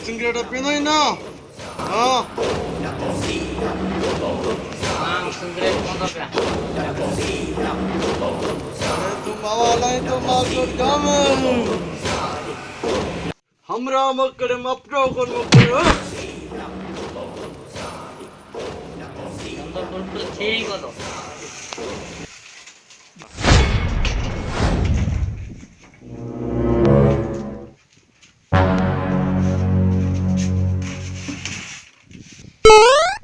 Cigarette पीना ही ना। हाँ सिगरेट कौन सा पिया? अरे तुम बाबा लाई तो मार कर जाम हमरा मकड़े मपड़ो कर मकड़ो हम तो बिल्कुल ठीक हो तो।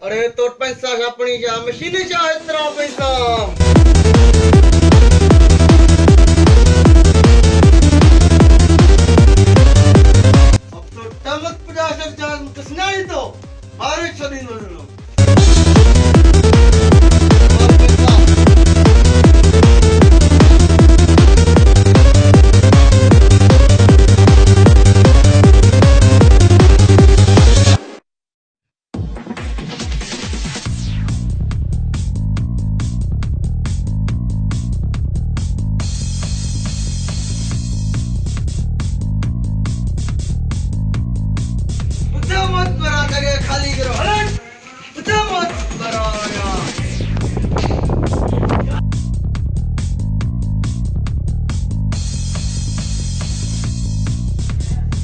अरे तो पैसा अपनी जा मशीन जा इतना पैसा अब तो टमक 50,000 किसने ही तो मारे छड़ी न लो खाली करो मत बराया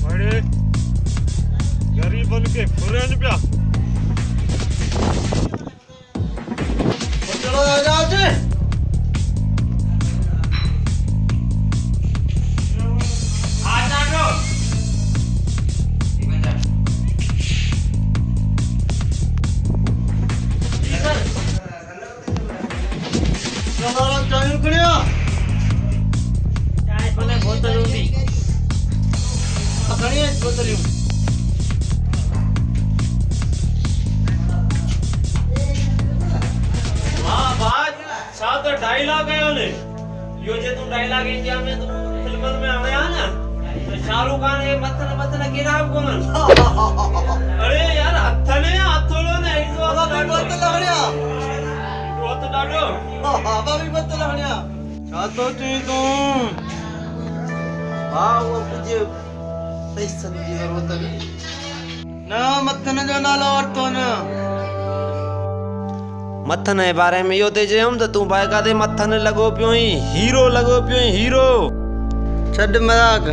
बड़े गरीबन के खुरन प्या चलो आज चाय पहले बोतल होगी। खड़ी है बोतल हां बाज साथ डायलॉग है ओने यो जे तू डायलॉग इंडिया में तू फिल्मन में आया ना तो शाहरुख खान ये मतन गिराव कोन अरे यार हथोलो ने इतो बोतल हड़िया तो डाडो बाबा भी बोतल हड़िया चाहतो तू हाँ वो मुझे पैसा की जरूरत है ना मथन जो नालो और तो ना मथन जे बारे में इहो ते चयमि त तूं बाइका ते मथन लॻो पियो हीरो लॻो पियो हीरो छड मजाक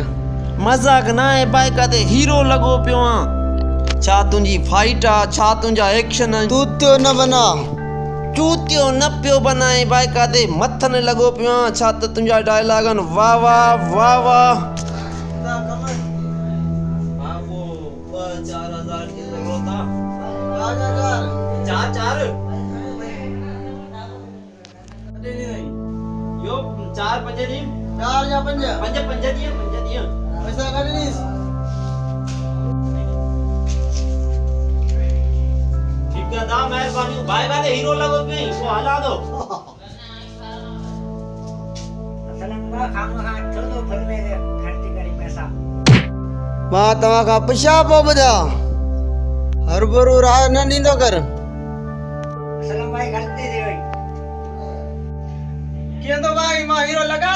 मज़ाक न आहे बाइका ते हीरो लॻो पियो छा तुंहिंजी फाइट आहे छा तुंहिंजा एक्शन तू त्यो न बना चूतियो न पियो बनाए बाइका ते मथन लॻो पियो छा त तुंहिंजा डायलॉग आहिनि वाह वाह वाह वाह वो 4,000 की जरूरत था 4,000 4 यो 4 5 दी 4 या 5 5 दी पैसा काढी नीस ठीक है दा मेहरबानी भाई भाई हीरो लगो पे वो हला दो सलंगा खामखा छोड़ो फिल्म में खर्च करी पैसा। मां तव्हां खां पुछा पोइ ॿुधा हर भरू राह न ॾींदो कर सलंग भाई गलती थी वई। कीअं थो भाई मां हीरो लॻा